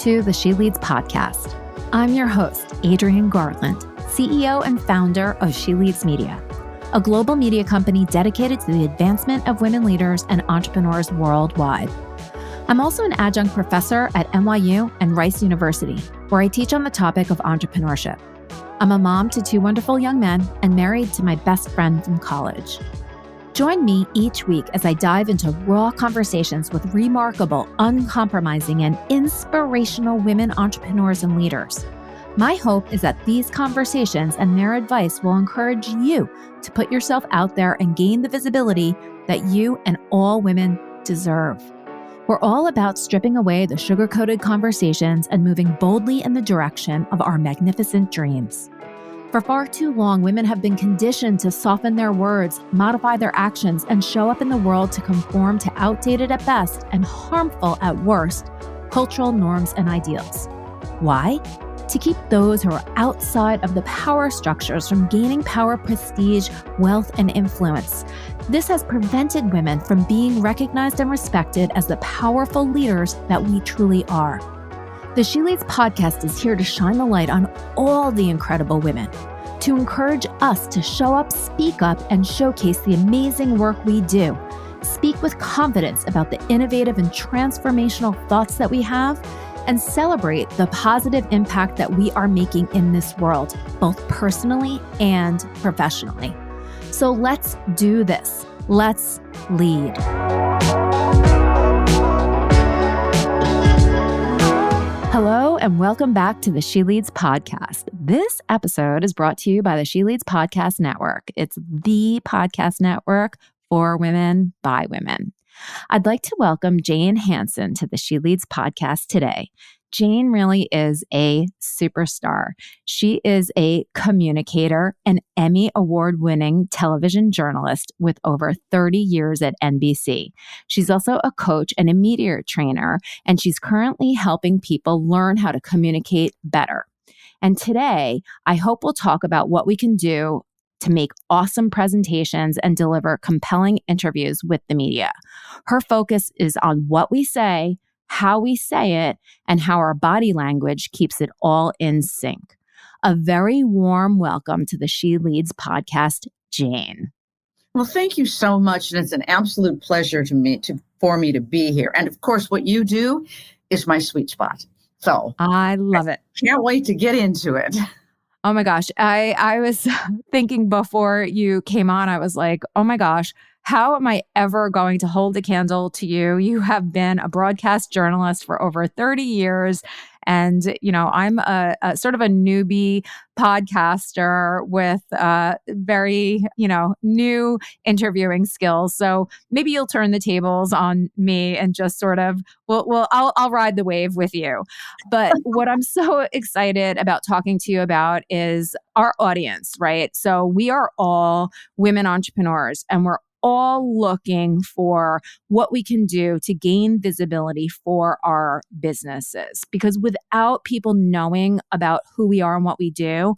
to the She Leads podcast. I'm your host, Adrienne Garland, CEO and founder of She Leads Media, a global media company dedicated to the advancement of women leaders and entrepreneurs worldwide. I'm also an adjunct professor at NYU and Rice University, where I teach on the topic of entrepreneurship. I'm a mom to two wonderful young men and married to my best friend from college. Join me each week as I dive into raw conversations with remarkable, uncompromising, and inspirational women entrepreneurs and leaders. My hope is that these conversations and their advice will encourage you to put yourself out there and gain the visibility that you and all women deserve. We're all about stripping away the sugar-coated conversations and moving boldly in the direction of our magnificent dreams. For far too long, women have been conditioned to soften their words, modify their actions, and show up in the world to conform to outdated at best and harmful at worst cultural norms and ideals. Why? To keep those who are outside of the power structures from gaining power, prestige, wealth, and influence. This has prevented women from being recognized and respected as the powerful leaders that we truly are. The She Leads podcast is here to shine the light on all the incredible women, to encourage us to show up, speak up, and showcase the amazing work we do. Speak with confidence about the innovative and transformational thoughts that we have, and celebrate the positive impact that we are making in this world, both personally and professionally. So let's do this. Let's lead. Hello, and welcome back to the She Leads podcast. This episode is brought to you by the She Leads Podcast Network. It's the podcast network for women by women. I'd like to welcome Jane Hanson to the She Leads podcast today. Jane really is a superstar. She is a communicator, an Emmy award-winning television journalist with over 30 years at NBC. She's also a coach and a media trainer, and she's currently helping people learn how to communicate better. And today, I hope we'll talk about what we can do to make awesome presentations and deliver compelling interviews with the media. Her focus is on what we say, how we say it, and how our body language keeps it all in sync. A very warm welcome to the She Leads podcast, Jane. Well, thank you so much. And it's an absolute pleasure for me to be here. And of course, what you do is my sweet spot. So I love it. Can't wait to get into it. Oh my gosh. I was thinking before you came on, I was like, oh my gosh, how am I ever going to hold a candle to you? You have been a broadcast journalist for over 30 years. And, I'm a sort of a newbie podcaster with very, new interviewing skills. So maybe you'll turn the tables on me and just sort of, I'll ride the wave with you. But what I'm so excited about talking to you about is our audience, right? So we are all women entrepreneurs, and we're all looking for what we can do to gain visibility for our businesses. Because without people knowing about who we are and what we do,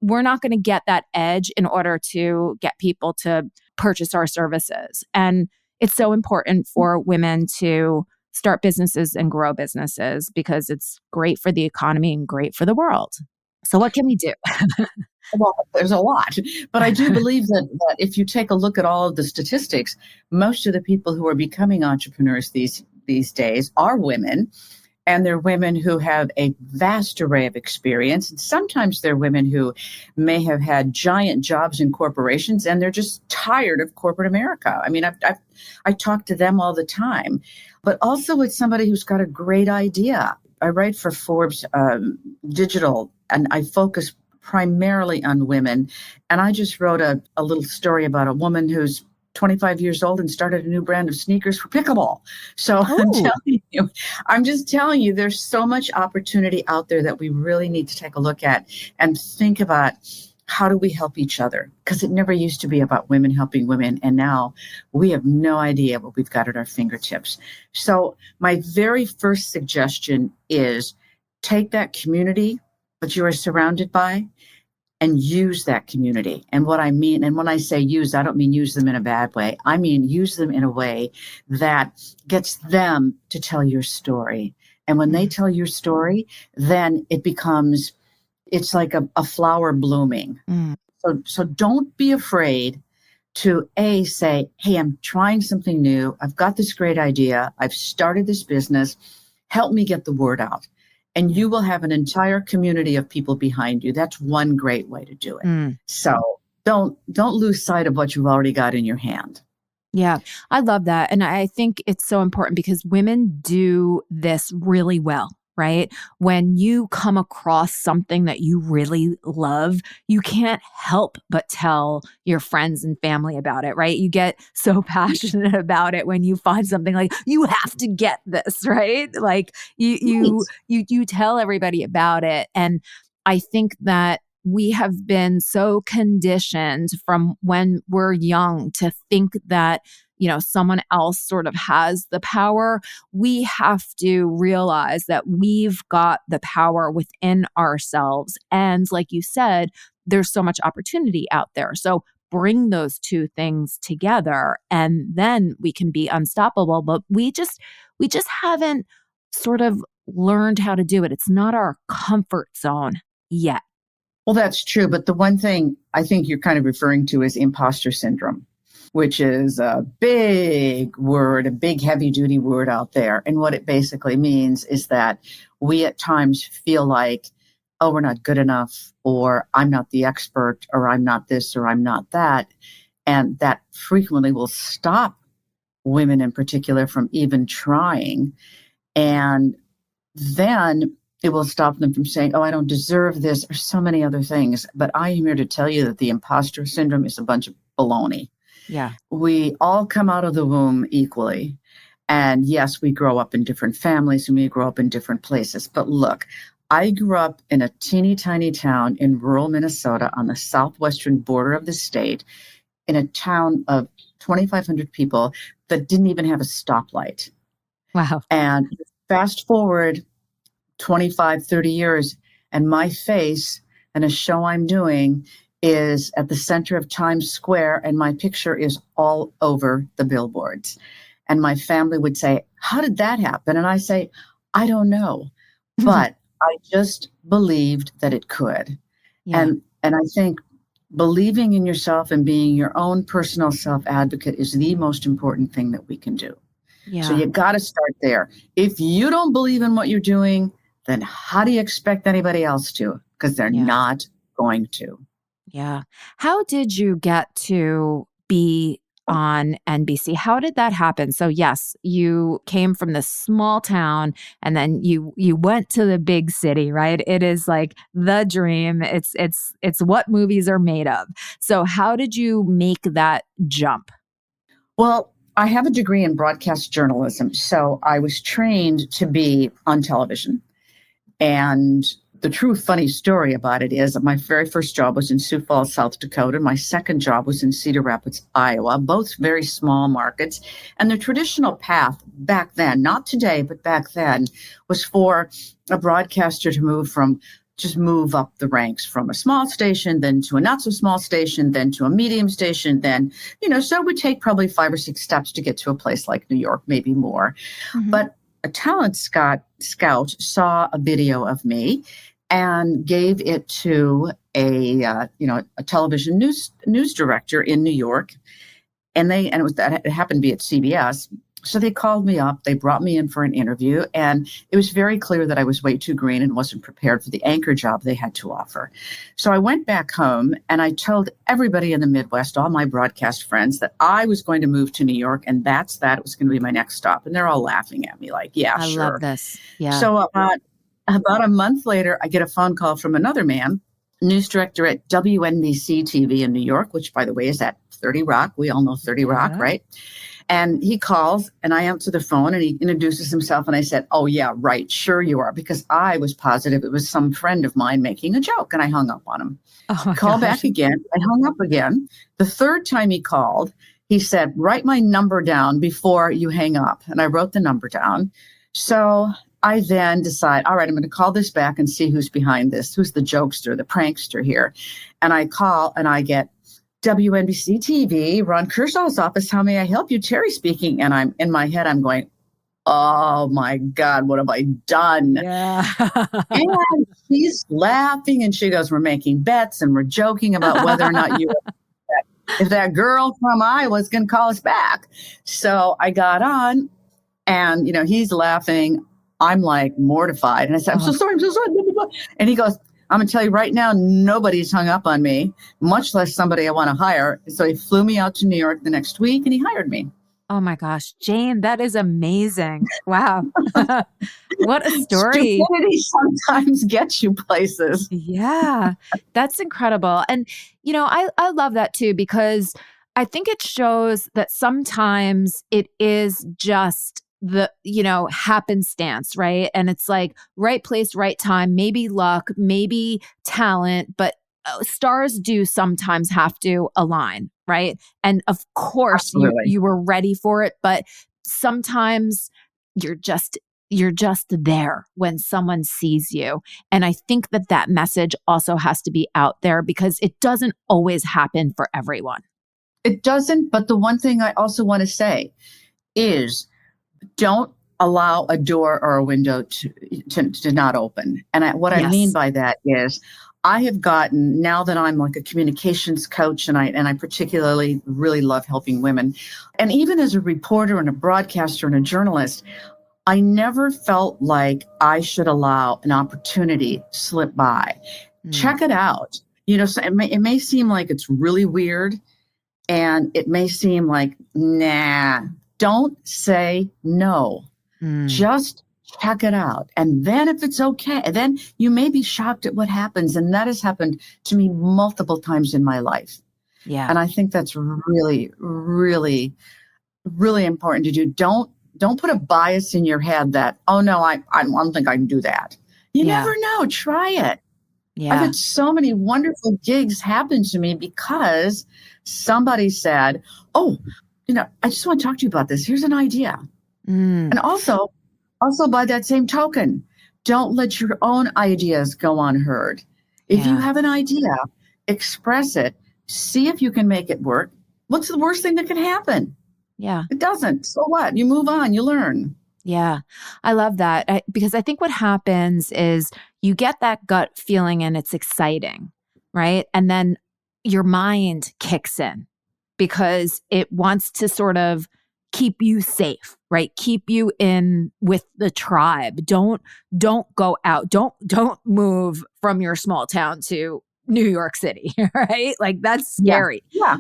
we're not going to get that edge in order to get people to purchase our services. And it's so important for women to start businesses and grow businesses because it's great for the economy and great for the world. So what can we do? Well, there's a lot, but I do believe that if you take a look at all of the statistics, most of the people who are becoming entrepreneurs these days are women, and they're women who have a vast array of experience. And sometimes they're women who may have had giant jobs in corporations, and they're just tired of corporate America. I mean, I talk to them all the time, but also it's somebody who's got a great idea. I write for Forbes Digital, and I focus primarily on women. And I just wrote a little story about a woman who's 25 years old and started a new brand of sneakers for pickleball. So I'm just telling you, there's so much opportunity out there that we really need to take a look at and think about how do we help each other? Because it never used to be about women helping women. And now we have no idea what we've got at our fingertips. So my very first suggestion is take that community that you are surrounded by and use that community. And what I mean, and when I say use, I don't mean use them in a bad way. I mean, use them in a way that gets them to tell your story, And when they tell your story, then it's like a flower blooming. So don't be afraid to say, hey, I'm trying something new. I've got this great idea. I've started this business. Help me get the word out. And you will have an entire community of people behind you. That's one great way to do it. So don't lose sight of what you've already got in your hand. Yeah, I love that. And I think it's so important because women do this really well, right? When you come across something that you really love, you can't help but tell your friends and family about it, right? You get so passionate about it when you find something like you have to get this, right? Like you tell everybody about it. And I think that we have been so conditioned from when we're young to think that, someone else sort of has the power. We have to realize that we've got the power within ourselves. And like you said, there's so much opportunity out there. So bring those two things together and then we can be unstoppable. But we just haven't sort of learned how to do it. It's not our comfort zone yet. Well, that's true. But the one thing I think you're kind of referring to is imposter syndrome, which is a big word, a big heavy duty word out there. And what it basically means is that we at times feel like, oh, we're not good enough, or I'm not the expert, or I'm not this, or I'm not that. And that frequently will stop women in particular from even trying. And then it will stop them from saying, oh, I don't deserve this, or so many other things. But I am here to tell you that the imposter syndrome is a bunch of baloney. Yeah. We all come out of the womb equally. And yes, we grow up in different families and we grow up in different places. But look, I grew up in a teeny tiny town in rural Minnesota on the southwestern border of the state, in a town of 2,500 people that didn't even have a stoplight. Wow. And fast forward 25, 30 years, and my face and a show I'm doing is at the center of Times Square, and my picture is all over the billboards. And my family would say, how did that happen? And I say, I don't know, but I just believed that it could. Yeah. And I think believing in yourself and being your own personal self-advocate is the most important thing that we can do. Yeah. So you got to start there. If you don't believe in what you're doing, then how do you expect anybody else to? Because they're not going to. Yeah. How did you get to be on NBC? How did that happen? So yes, you came from this small town and then you went to the big city, right? It is like the dream. It's what movies are made of. So how did you make that jump? Well, I have a degree in broadcast journalism, so I was trained to be on television. And the true funny story about it is that my very first job was in Sioux Falls, South Dakota. My second job was in Cedar Rapids, Iowa, both very small markets. And the traditional path back then, not today, but back then, was for a broadcaster to move up the ranks from a small station, then to a not so small station, then to a medium station, then, so it would take probably 5 or 6 steps to get to a place like New York, maybe more. Mm-hmm. But a talent scout saw a video of me and gave it to a television news director in New York, and it happened to be at CBS. So they called me up, they brought me in for an interview, and it was very clear that I was way too green and wasn't prepared for the anchor job they had to offer. So I went back home and I told everybody in the Midwest, all my broadcast friends, that I was going to move to New York, and it was going to be my next stop. And they're all laughing at me like, yeah, sure. I love this. Yeah. So about a month later, I get a phone call from another man, news director at WNBC TV in New York, which, by the way, is at 30 Rock. We all know 30 Rock, right? And he calls and I answer the phone and he introduces himself. And I said, oh, yeah, right. Sure you are. Because I was positive it was some friend of mine making a joke. And I hung up on him. Call back again. I hung up again. The third time he called, he said, write my number down before you hang up. And I wrote the number down. So I then decide, all right, I'm going to call this back and see who's behind this. Who's the jokester, the prankster here? And I call and I get, WNBC TV, Ron Kershaw's office. How may I help you? Terry speaking. And I'm in my head, I'm going, oh my God, what have I done? Yeah. And she's laughing and she goes, we're making bets and we're joking about whether or not if that girl from Iowa is going to call us back. So I got on and, he's laughing. I'm like mortified. And I said, I'm so sorry. I'm so sorry. And he goes, I'm going to tell you right now, nobody's hung up on me, much less somebody I want to hire. So he flew me out to New York the next week and he hired me. Oh my gosh, Jane, that is amazing. Wow. What a story. Stupidity sometimes gets you places. Yeah, that's incredible. And, I love that too, because I think it shows that sometimes it is just the, happenstance, right? And it's like right place, right time, maybe luck, maybe talent, but stars do sometimes have to align, right? And of course you were ready for it, but sometimes you're just there when someone sees you. And I think that message also has to be out there because it doesn't always happen for everyone. It doesn't. But the one thing I also want to say is don't allow a door or a window to not open. And what I mean by that is I have gotten, now that I'm like a communications coach and I particularly really love helping women. And even as a reporter and a broadcaster and a journalist, I never felt like I should allow an opportunity slip by. Check it out. So it may seem like it's really weird and it may seem like, nah, don't say no. Just check it out. And then if it's okay, then you may be shocked at what happens. And that has happened to me multiple times in my life. Yeah. And I think that's really, really, really important to do. Don't put a bias in your head that, oh no, I don't think I can do that. You never know. Try it. Yeah. I've had so many wonderful gigs happen to me because somebody said, oh, I just want to talk to you about this. Here's an idea. And also by that same token, don't let your own ideas go unheard. If you have an idea, express it. See if you can make it work. What's the worst thing that can happen? Yeah. It doesn't. So what? You move on, you learn. Yeah. I love that because I think what happens is you get that gut feeling and it's exciting, right? And then your mind kicks in because it wants to sort of keep you safe, right? Keep you in with the tribe. Don't go out. Don't move from your small town to New York City, right? Like that's scary. Yeah.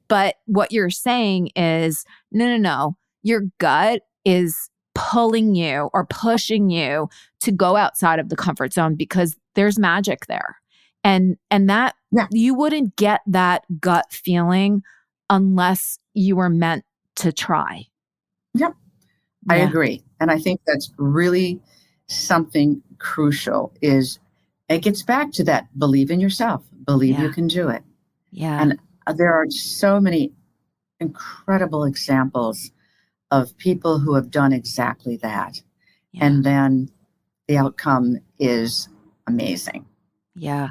But what you're saying is, no. Your gut is pulling you or pushing you to go outside of the comfort zone because there's magic there. And that you wouldn't get that gut feeling unless you were meant to try. Yep. I agree. And I think that's really something crucial is it gets back to that believe in yourself, believe you can do it. Yeah. And there are so many incredible examples of people who have done exactly that. Yeah. And then the outcome is amazing. Yeah.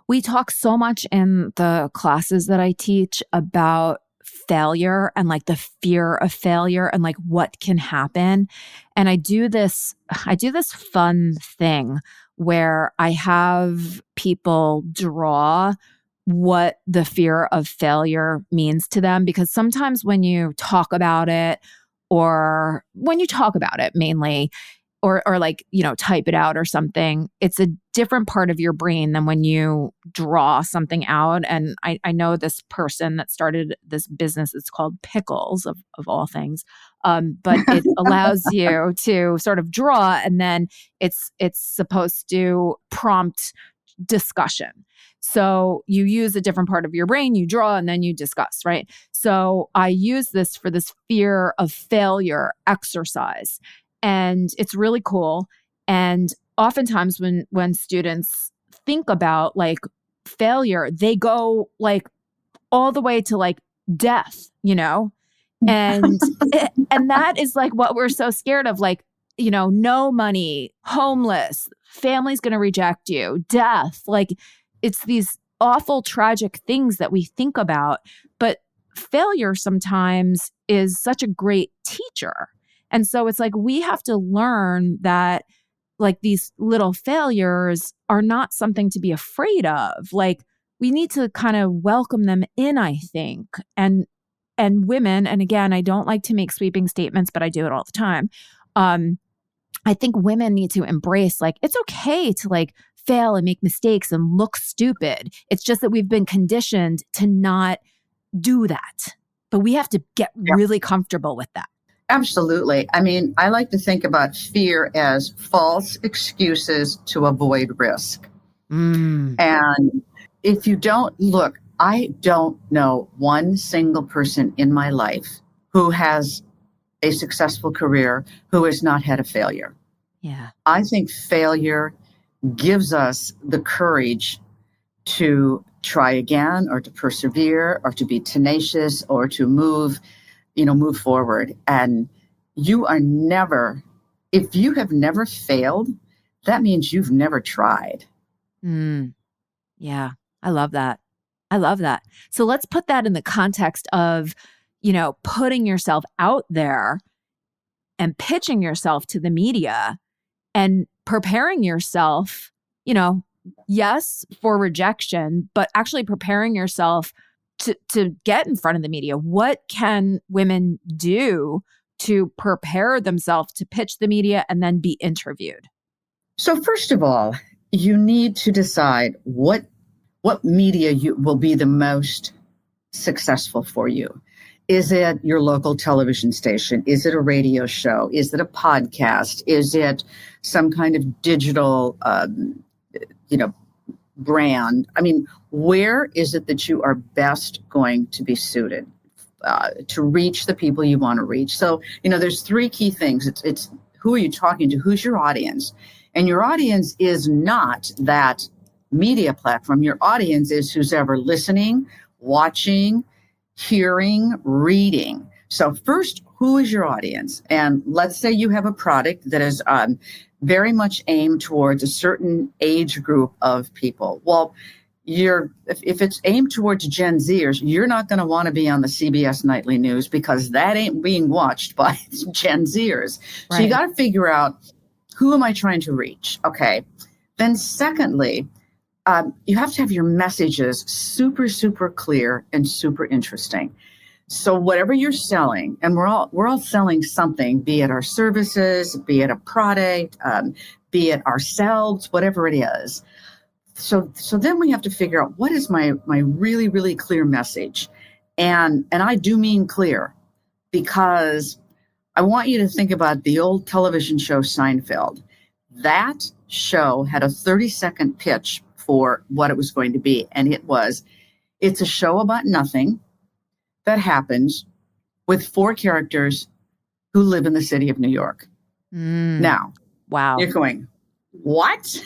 We talk so much in the classes that I teach about failure and like the fear of failure and like what can happen. And I do this fun thing where I have people draw what the fear of failure means to them, because sometimes when you talk about it mainly, or like, type it out or something, it's a different part of your brain than when you draw something out. And I know this person that started this business, it's called Pickles of all things. But it allows you to sort of draw, and then it's supposed to prompt discussion. So you use a different part of your brain, you draw, and then you discuss, right? So I use this for this fear of failure exercise. And it's really cool. And oftentimes when students think about like failure, they go like all the way to like death, and and that is like what we're so scared of, like, no money, homeless, family's going to reject you, death. Like it's these awful, tragic things that we think about. But failure sometimes is such a great teacher. And so it's like, we have to learn that like these little failures are not something to be afraid of. Like we need to kind of welcome them in, I think. And women, and again, I don't like to make sweeping statements, but I do it all the time. I think women need to embrace like, it's okay to like fail and make mistakes and look stupid. It's just that we've been conditioned to not do that. But we have to get really comfortable with that. Absolutely. I mean, I like to think about fear as false excuses to avoid risk. And if you don't look, I don't know one single person in my life who has a successful career who has not had a failure. Yeah. I think failure gives us the courage to try again or to persevere or to be tenacious or to move forward. And you are never, if you have never failed, that means you've never tried. Yeah. I love that. I love that. So let's put that in the context of, putting yourself out there and pitching yourself to the media and preparing yourself, yes, for rejection, but actually preparing yourself to get in front of the media. What can women do to prepare themselves to pitch the media and then be interviewed? So first of all, you need to decide what media will be the most successful for you. Is it your local television station? Is it a radio show? Is it a podcast? Is it some kind of digital, brand? I mean, where is it that you are best going to be suited to reach the people you want to reach? So, there's three key things. It's who are you talking to? Who's your audience? And your audience is not that media platform. Your audience is who's ever listening, watching, hearing, reading. So first, who is your audience? And let's say you have a product that is very much aimed towards a certain age group of people. Well, if it's aimed towards Gen Zers, you're not going to want to be on the CBS Nightly News because that ain't being watched by Gen Zers. Right. So you got to figure out, who am I trying to reach? Okay. Then secondly, you have to have your messages super, super clear and super interesting. So whatever you're selling, and we're all selling something, be it our services, be it a product, be it ourselves, whatever it is. So then we have to figure out, what is my really, really clear message? And I do mean clear, because I want you to think about the old television show Seinfeld. That show had a 30-second pitch for what it was going to be. And it's a show about nothing that happens with four characters who live in the city of New York. Now, wow, you're going, what?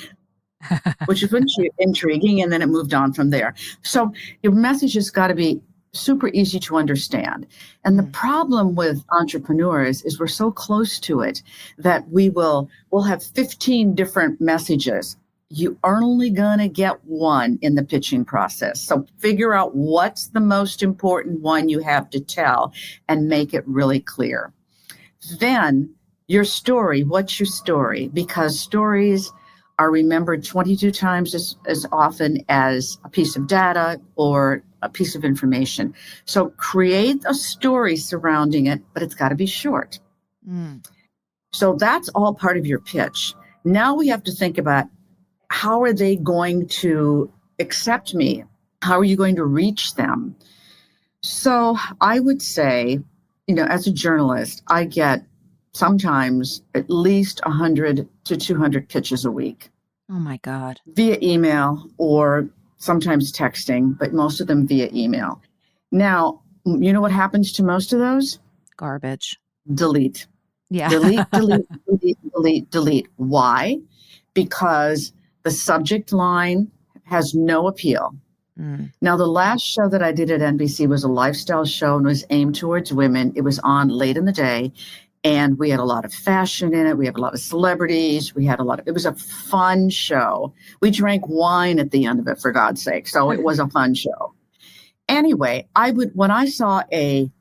Which is intriguing. And then it moved on from there. So your message has got to be super easy to understand. And the problem with entrepreneurs is we're so close to it that we'll have 15 different messages. You are only going to get one in the pitching process. So figure out what's the most important one you have to tell and make it really clear. Then your story, what's your story? Because stories are remembered 22 times as often as a piece of data or a piece of information. So create a story surrounding it, but it's got to be short. So that's all part of your pitch. Now we have to think about, how are they going to accept me? How are you going to reach them? So I would say, as a journalist, I get sometimes at least 100 to 200 pitches a week. Oh my God. Via email or sometimes texting, but most of them via email. Now, you know what happens to most of those? Garbage. Delete. Yeah. Delete. Why? Because the subject line has no appeal. Now, the last show that I did at NBC was a lifestyle show and was aimed towards women. It was on late in the day, and we had a lot of fashion in it. We had a lot of celebrities. It was a fun show. We drank wine at the end of it, for God's sake. So it was a fun show. Anyway, when I saw a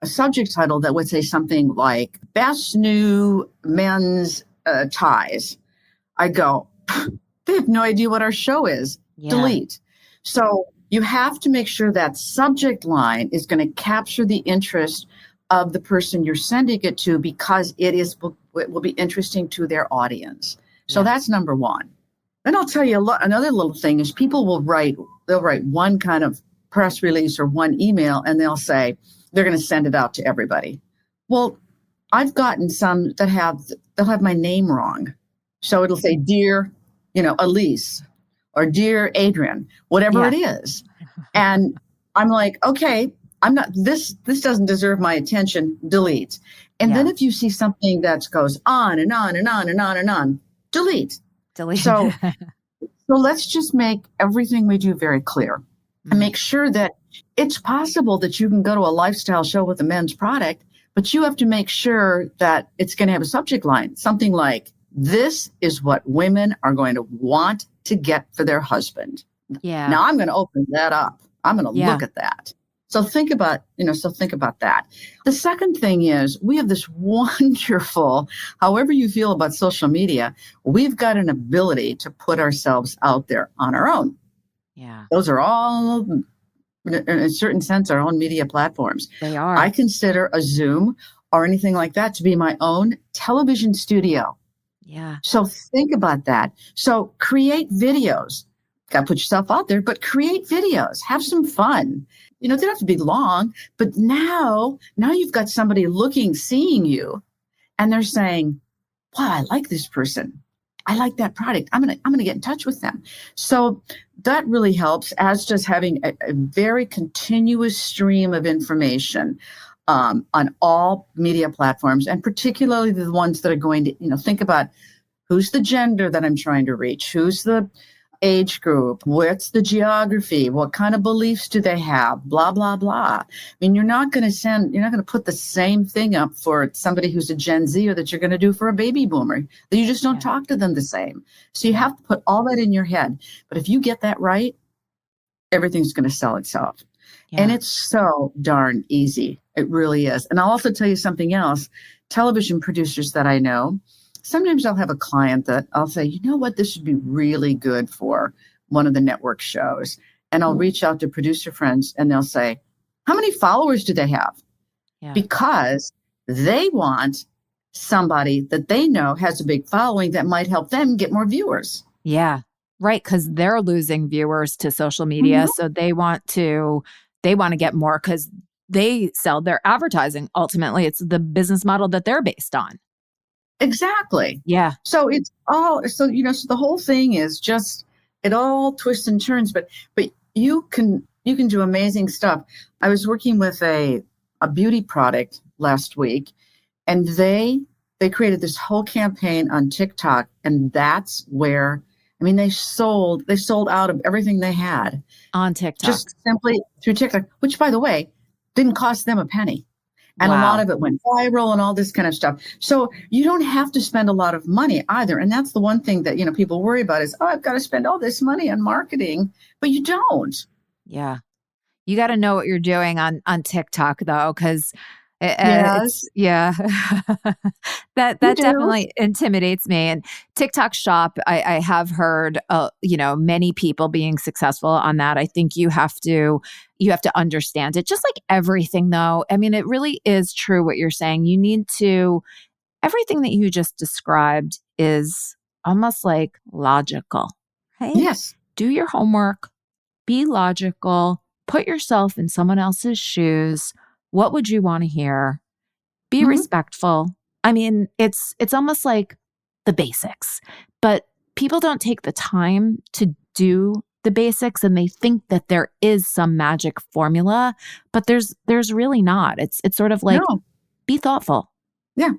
a subject title that would say something like best new men's ties, I go, they have no idea what our show is. Yeah. Delete. So you have to make sure that subject line is going to capture the interest of the person you're sending it to, because it will be interesting to their audience. So that's number one. Then I'll tell you another little thing is they'll write one kind of press release or one email, and they'll say they're going to send it out to everybody. Well, I've gotten some that they'll have my name wrong. So it'll say, dear, Elise, or dear Adrian, whatever it is. And I'm like, okay, I'm not, this doesn't deserve my attention, delete. And then if you see something that goes on and on and on and on and on, delete. So let's just make everything we do very clear and make sure that it's possible that you can go to a lifestyle show with a men's product, but you have to make sure that it's going to have a subject line, something like, this is what women are going to want to get for their husband. Yeah. Now I'm going to open that up. I'm going to look at that. So think about that. The second thing is we have this wonderful, however you feel about social media, we've got an ability to put ourselves out there on our own. Yeah. Those are all, in a certain sense, our own media platforms. They are. I consider a Zoom or anything like that to be my own television studio. Yeah. So think about that. So create videos. Got to put yourself out there, but create videos. Have some fun. They don't have to be long, but now you've got somebody seeing you, and they're saying, wow, I like this person. I like that product. I'm gonna get in touch with them. So that really helps, as just having a very continuous stream of information on all media platforms, and particularly the ones that are going to, think about who's the gender that I'm trying to reach, who's the age group, what's the geography, what kind of beliefs do they have, blah, blah, blah. I mean, you're not going to put the same thing up for somebody who's a Gen Zer that you're going to do for a baby boomer. You just don't talk to them the same. So you have to put all that in your head. But if you get that right, everything's going to sell itself. Yeah. And it's so darn easy. It really is. And I'll also tell you something else. Television producers that I know, sometimes I'll have a client that I'll say, you know what, this would be really good for one of the network shows. And I'll reach out to producer friends and they'll say, how many followers do they have? Yeah. Because they want somebody that they know has a big following that might help them get more viewers. Yeah, right. Because they're losing viewers to social media. Mm-hmm. So they want to get more because they sell their advertising. Ultimately, it's the business model that they're based on. Exactly. Yeah. So it's all, so the whole thing is just, it all twists and turns, but you can do amazing stuff. I was working with a beauty product last week, and they created this whole campaign on TikTok, and that's where, they sold out of everything they had on TikTok, just simply through TikTok, which, by the way, didn't cost them a penny. And a lot of it went viral and all this kind of stuff. So you don't have to spend a lot of money either. And that's the one thing that, people worry about is, I've got to spend all this money on marketing, but you don't. Yeah. You got to know what you're doing on TikTok though, because yes. that definitely intimidates me. And TikTok Shop, I have heard, many people being successful on that. I think you have to understand it. Just like everything though. It really is true what you're saying. You need to, everything that you just described is almost like logical. Right? Yes. Do your homework, be logical, put yourself in someone else's shoes. What would you want to hear? Be respectful. It's almost like the basics, but people don't take the time to do the basics, and they think that there is some magic formula, but there's really not. It's sort of like, be thoughtful. Yeah.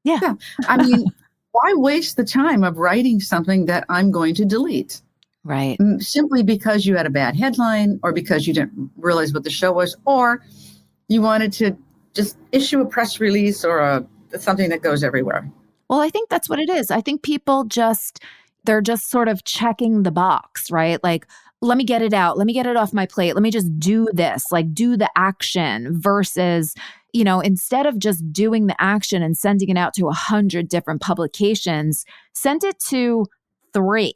Why waste the time of writing something that I'm going to delete? Right. Simply because you had a bad headline, or because you didn't realize what the show was, or you wanted to just issue a press release or something that goes everywhere. Well, I think that's what it is. I think people they're just sort of checking the box, right? Like, let me get it out. Let me get it off my plate. Let me just do this, like do the action versus, instead of just doing the action and sending it out to 100 different publications, send it to 3,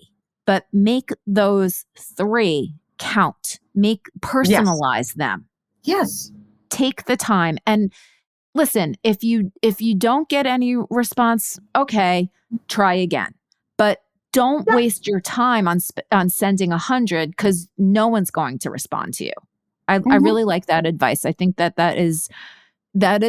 but make those 3 count, Yes. personalize them, Yes. take the time. And listen, if you don't get any response, okay, try again. But don't Yeah. waste your time on sending 100 because no one's going to respond to you. I really like that advice. I think that is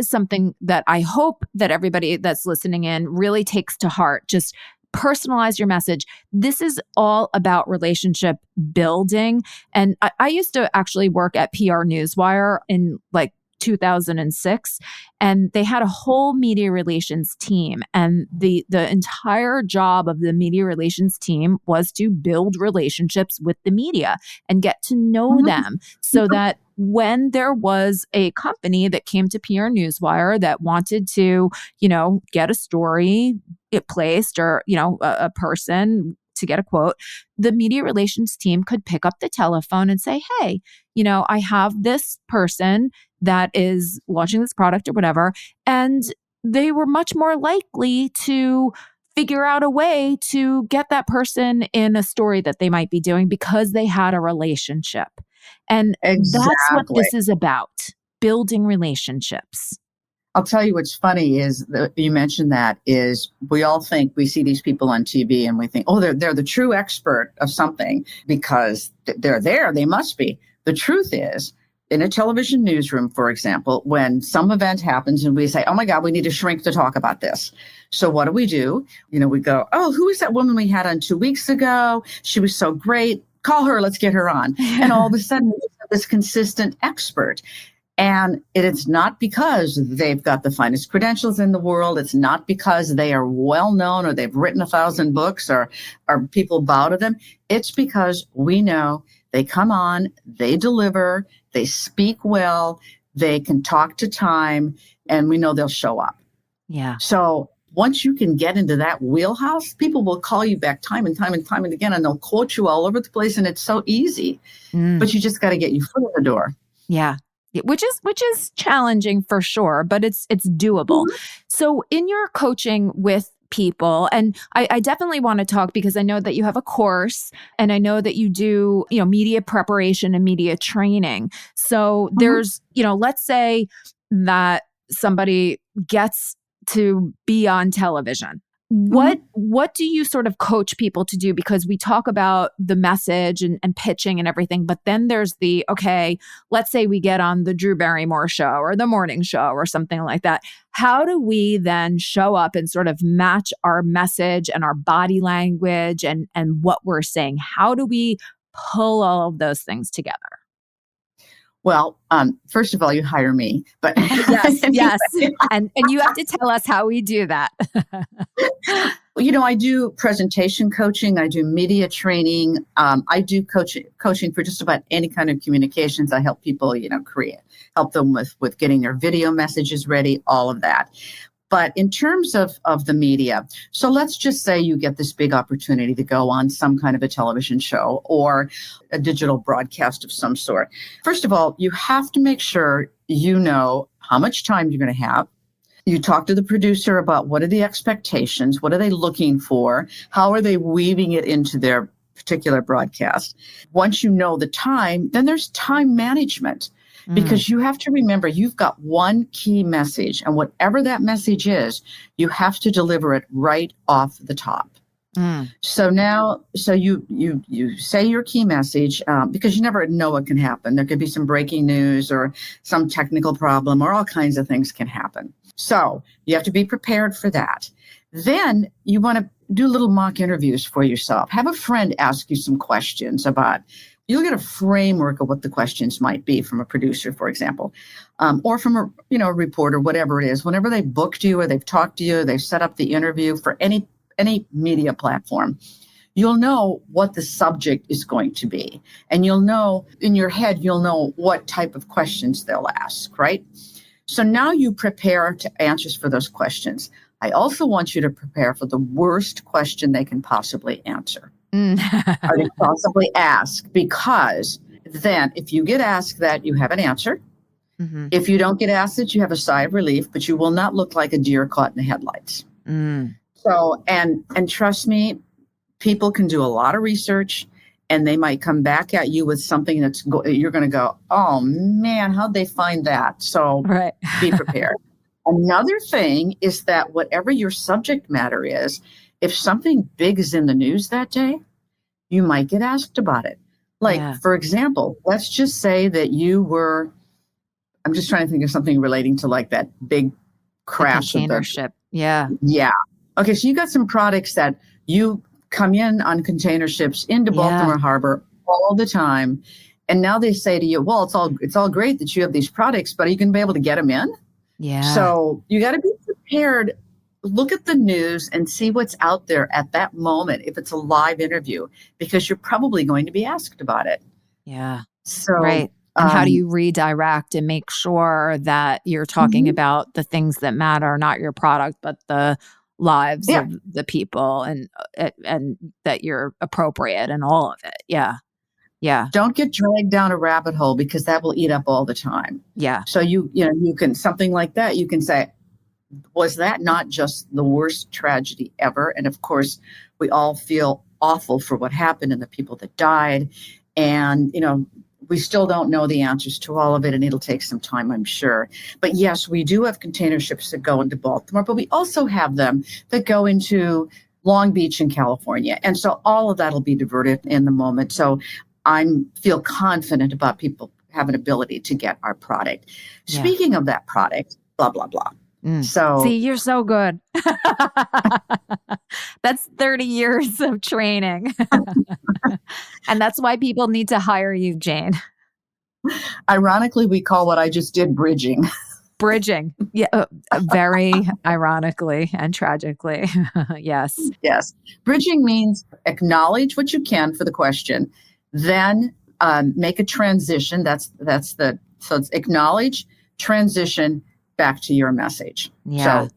something that I hope that everybody that's listening in really takes to heart. Just personalize your message. This is all about relationship building. And I used to actually work at PR Newswire in like 2006, and they had a whole media relations team, and the entire job of the media relations team was to build relationships with the media and get to know them so that when there was a company that came to PR Newswire that wanted to, get a story placed or, a person to get a quote, the media relations team could pick up the telephone and say, hey, I have this person that is launching this product or whatever. And they were much more likely to figure out a way to get that person in a story that they might be doing because they had a relationship. And that's what Exactly. this is about, building relationships. I'll tell you what's funny is that you mentioned that is we all think we see these people on TV and we think, oh, they're the true expert of something because they're there. They must be. The truth is, in a television newsroom, for example, when some event happens and we say, oh my God, we need to shrink to talk about this. So what do? We go, oh, who is that woman we had on 2 weeks ago? She was so great. Call her. Let's get her on. And all of a sudden, we have this consistent expert. And it's not because they've got the finest credentials in the world. It's not because they are well known or they've written 1,000 books or people bow to them. It's because we know they come on, they deliver, they speak well, they can talk to time, and we know they'll show up. Yeah. So once you can get into that wheelhouse, people will call you back time and time and time and again, and they'll quote you all over the place, and it's so easy. But you just got to get your foot in the door. Yeah. Which is challenging for sure, but it's doable. So in your coaching with people, and I definitely want to talk because I know that you have a course and I know that you do, media preparation and media training. So there's, let's say that somebody gets to be on television. What do you sort of coach people to do? Because we talk about the message and pitching and everything, but then there's okay, let's say we get on the Drew Barrymore show or the morning show or something like that. How do we then show up and sort of match our message and our body language and what we're saying? How do we pull all of those things together? Well, first of all, you hire me, but yes. And you have to tell us how we do that. I do presentation coaching. I do media training. I do coaching for just about any kind of communications. I help people, help them with getting their video messages ready, all of that. But in terms of the media, so let's just say you get this big opportunity to go on some kind of a television show or a digital broadcast of some sort. First of all, you have to make sure you know how much time you're going to have. You talk to the producer about what are the expectations, what are they looking for, how are they weaving it into their particular broadcast. Once you know the time, then there's time management. Because you have to remember you've got one key message, and whatever that message is, you have to deliver it right off the top. So you say your key message because you never know what can happen. There could be some breaking news or some technical problem or all kinds of things can happen. So you have to be prepared for that. Then you want to do little mock interviews for yourself. Have a friend ask you some questions about. You'll get a framework of what the questions might be from a producer, for example, or from a reporter, whatever it is. Whenever they've booked you or they've talked to you, they've set up the interview for any media platform, you'll know what the subject is going to be. And you'll know in your head, you'll know what type of questions they'll ask, right? So now you prepare to answers for those questions. I also want you to prepare for the worst question they can possibly answer. Are they constantly asked? Because then if you get asked that, you have an answer. Mm-hmm. If you don't get asked it, you have a sigh of relief, but you will not look like a deer caught in the headlights. So, and trust me, people can do a lot of research and they might come back at you with something you're going to go, oh man, how'd they find that? So be prepared. Another thing is that whatever your subject matter is, if something big is in the news that day, you might get asked about it. Like, for example, let's just say that I'm just trying to think of something relating to like that big crash. The container ship. Yeah. Okay, so you got some products that you come in on container ships into Baltimore Harbor all the time. And now they say to you, well, it's all great that you have these products, but are you going to be able to get them in? Yeah. So you got to be prepared. Look at the news and see what's out there at that moment if it's a live interview, because you're probably going to be asked about it. Yeah. So, right. And how do you redirect and make sure that you're talking about the things that matter, not your product, but the lives of the people, and that you're appropriate in all of it. Yeah. Don't get dragged down a rabbit hole, because that will eat up all the time. Yeah. So you can, something like that, you can say, was that not just the worst tragedy ever? And of course, we all feel awful for what happened and the people that died. And, we still don't know the answers to all of it, and it'll take some time, I'm sure. But yes, we do have container ships that go into Baltimore, but we also have them that go into Long Beach in California. And so all of that will be diverted in the moment. So I feel confident about people have an ability to get our product. Yeah. Speaking of that product, blah, blah, blah. So see, you're so good. That's 30 years of training. And that's why people need to hire you, Jane. Ironically, we call what I just did bridging. Bridging. Yeah. Very ironically and tragically. Yes. Yes. Bridging means acknowledge what you can for the question, then make a transition. So it's acknowledge, transition, back to your message. Yeah. So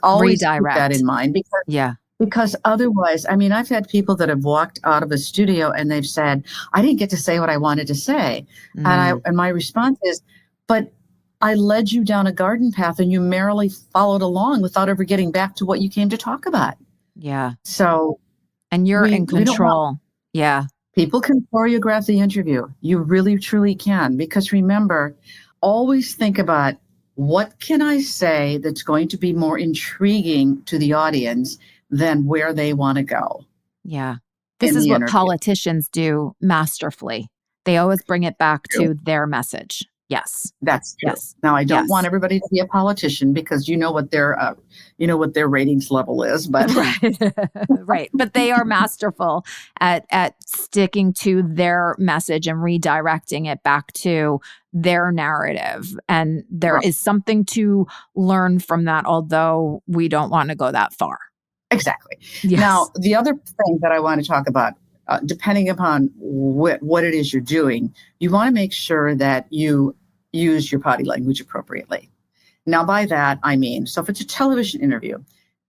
always redirect. Keep that in mind, because otherwise, I mean, I've had people that have walked out of a studio and they've said, I didn't get to say what I wanted to say. And my response is, but I led you down a garden path and you merrily followed along without ever getting back to what you came to talk about. Yeah. So, and you're in control. People can choreograph the interview. You really, truly can. Because remember, always think about, what can I say that's going to be more intriguing to the audience than where they want to go? Yeah. This is what politicians do masterfully. They always bring it back to their message. Yes. That's true. Yes. Now, I don't want everybody to be a politician, because you know what their ratings level is, but right. But they are masterful at sticking to their message and redirecting it back to their narrative. And there is something to learn from that, although we don't want to go that far. Exactly. Yes. Now, the other thing that I want to talk about, depending upon what it is you're doing, you want to make sure that you use your body language appropriately. Now, by that, I mean, so if it's a television interview,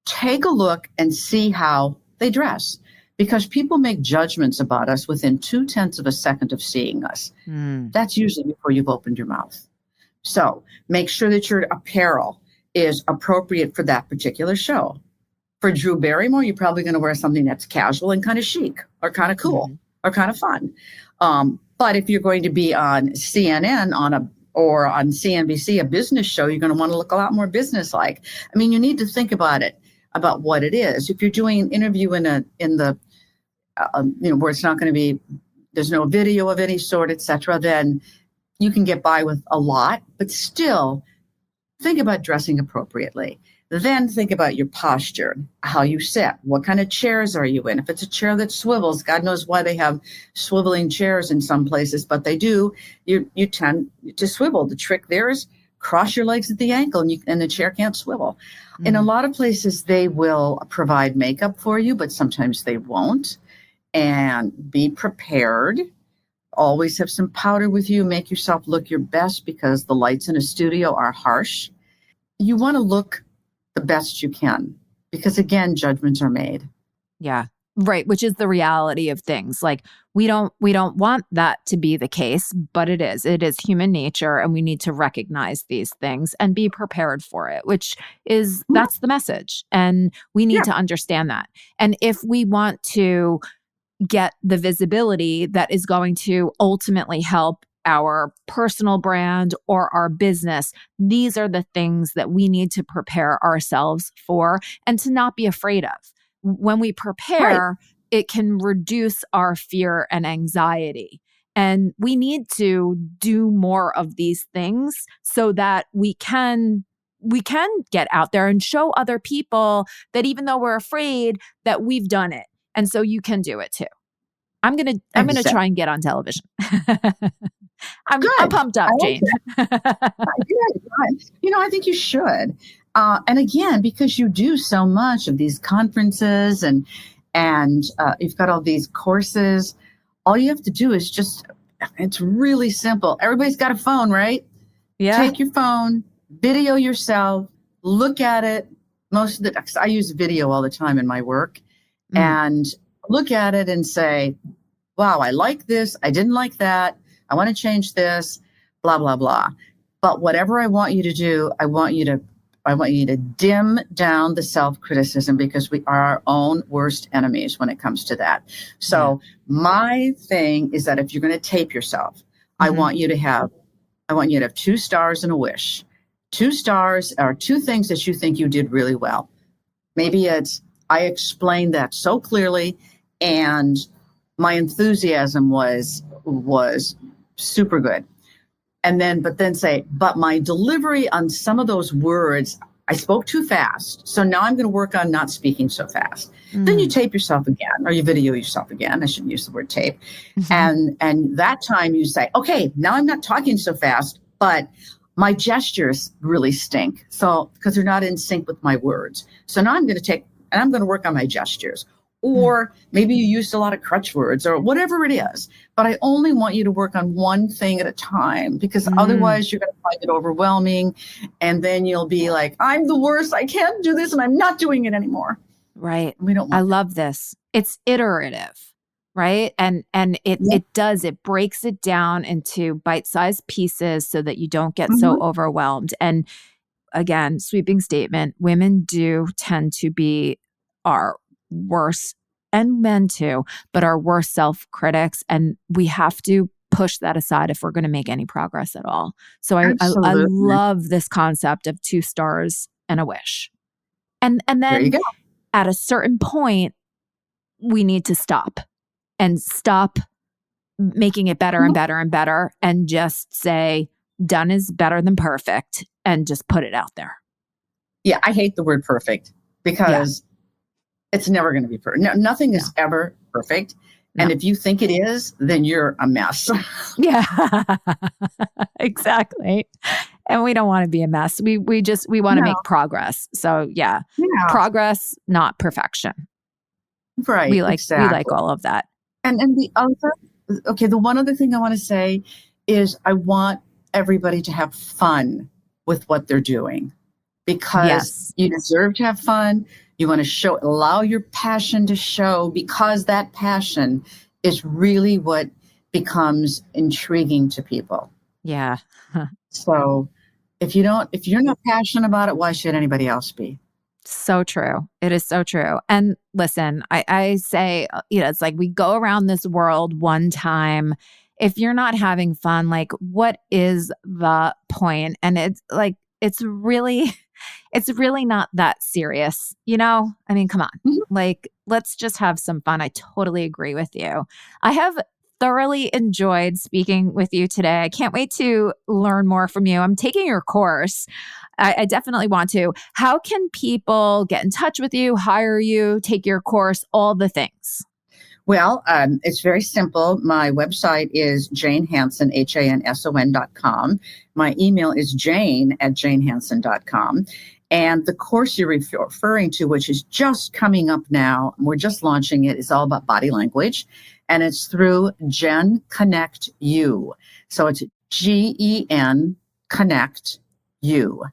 take a look and see how they dress, because people make judgments about us within 0.2 of a second of seeing us. That's usually before you've opened your mouth. So make sure that your apparel is appropriate for that particular show. For Drew Barrymore, you're probably going to wear something that's casual and kind of chic or kind of cool or kind of fun. But if you're going to be on CNN or on CNBC, a business show, you're going to want to look a lot more business-like. I mean, you need to think about it, about what it is. If you're doing an interview in the where it's not going to be, there's no video of any sort, etc., then you can get by with a lot, but still think about dressing appropriately. Then think about your posture, how you sit, what kind of chairs are you in? If it's a chair that swivels, God knows why they have swiveling chairs in some places, but they do. You tend to swivel. The trick there is cross your legs at the ankle, and the chair can't swivel. In a lot of places, they will provide makeup for you, but sometimes they won't. And be prepared. Always have some powder with you. Make yourself look your best, because the lights in a studio are harsh. You want to look the best you can, because again, judgments are made. Yeah. Right, which is the reality of things. Like we don't want that to be the case, but it is. It is human nature, and we need to recognize these things and be prepared for it, which is Mhm. that's the message. And we need Yeah, to understand that. And if we want to get the visibility that is going to ultimately help our personal brand or our business, these are the things that we need to prepare ourselves for and to not be afraid of. When we right. prepare, it can reduce our fear and anxiety. And we need to do more of these things so that we can get out there and show other people that even though we're afraid, that we've done it. And so you can do it too. I'm gonna Exactly. try and get on television. I'm Good. pumped I up, like Jane. it. I think you should. And again, because you do so much of these conferences and you've got all these courses, all you have to do is it's really simple. Everybody's got a phone, right? Yeah. Take your phone, video yourself, look at it. Cause I use video all the time in my work, Mm, and look at it and say, wow, I like this. I didn't like that. I want to change this, blah, blah, blah. But whatever I want you to do, I want you to dim down the self-criticism, because we are our own worst enemies when it comes to that. yeah. So my thing is that if you're going to tape yourself, I Hmm. want you to have I want you to have 2 stars and a wish. 2 stars are 2 things that you think you did really well. Maybe it's, I explained that so clearly, and my enthusiasm was super good. But then say, but my delivery on some of those words, I spoke too fast. So now I'm going to work on not speaking so fast. Then you Mm. tape yourself again, or you video yourself again. I shouldn't use the word tape. Mhm. And that time you say, okay, now I'm not talking so fast, but my gestures really stink. So because they're not in sync with my words. So now I'm going to take and I'm going to work on my gestures. Mm. Or maybe you used a lot of crutch words or whatever it is. But I only want you to work on one thing at a time, because Mm. otherwise you're going to find it overwhelming. And then you'll be like, I'm the worst. I can't do this and I'm not doing it anymore. Right. We don't I want love this. It's iterative, right? And it that. it does it breaks it down into bite-sized pieces so that you don't get so Mhm. overwhelmed. And again, sweeping statement, women do tend to be our worst, and men too, but our worst self-critics. And we have to push that aside if we're going to make any progress at all. So I Absolutely. love this concept of 2 stars and a wish. And There you then go. at a certain point, we need to stop making it better and Mhm. better and better and just say, done is better than perfect, and just put it out there. Yeah, I hate the word perfect, Yeah. because it's never going to be perfect. No, nothing No, is ever perfect. no. And if you think it is, then you're a mess. Yeah. Exactly. And we don't want to be a mess. We want to No, make progress. So yeah, yeah, progress, not perfection. right, We like exactly. all of that. And the one other thing I want to say is I want everybody to have fun with what they're doing, because Yes. you deserve to have fun. You want to allow your passion to show, because that passion is really what becomes intriguing to people. Yeah. So if you're not passionate about it, why should anybody else be? So true. It is so true. And listen, I say, it's like we go around this world one time. If you're not having fun, like, what is the point? And it's like, it's really not that serious, you know? I mean, come on. Mhm. Like, let's just have some fun. I totally agree with you. I have thoroughly enjoyed speaking with you today. I can't wait to learn more from you. I'm taking your course. I definitely want to. How can people get in touch with you, hire you, take your course, all the things? Well, it's very simple. My website is Jane Hanson, HANSON.com. My email is jane@janehanson.com. And the course you're referring to, which is just coming up now, we're just launching it, is all about body language. And it's through Gen Connect You. So it's GEN Connect You.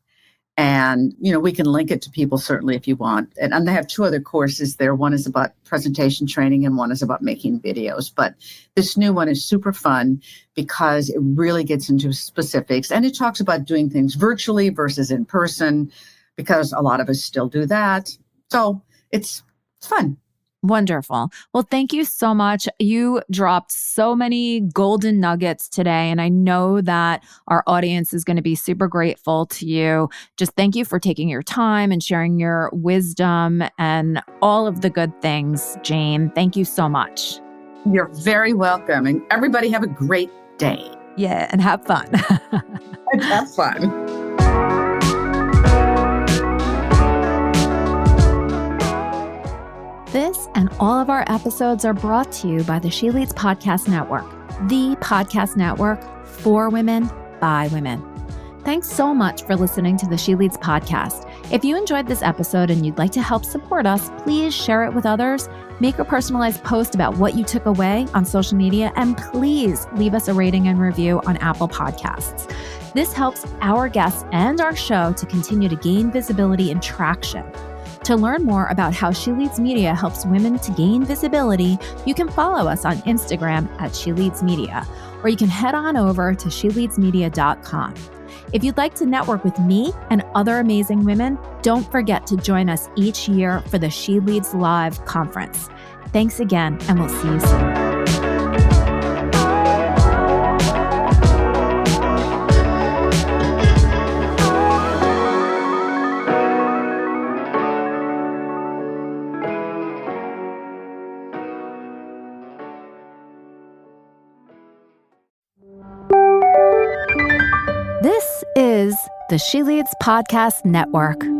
And, we can link it to people certainly if you want. And they have 2 other courses there. One is about presentation training and one is about making videos. But this new one is super fun because it really gets into specifics. And it talks about doing things virtually versus in person, because a lot of us still do that. So it's fun. Wonderful. Well, thank you so much. You dropped so many golden nuggets today, and I know that our audience is going to be super grateful to you. Just thank you for taking your time and sharing your wisdom and all of the good things, Jane. Thank you so much. You're very welcome. And everybody have a great day. Yeah, and have fun. Have fun. This and all of our episodes are brought to you by the She Leads Podcast Network, the podcast network for women, by women. Thanks so much for listening to the She Leads podcast. If you enjoyed this episode and you'd like to help support us, please share it with others, make a personalized post about what you took away on social media, and please leave us a rating and review on Apple Podcasts. This helps our guests and our show to continue to gain visibility and traction. To learn more about how She Leads Media helps women to gain visibility, you can follow us on Instagram at She Leads Media, or you can head on over to sheleadsmedia.com. If you'd like to network with me and other amazing women, don't forget to join us each year for the She Leads Live conference. Thanks again, and we'll see you soon. This is the She Leads Podcast Network.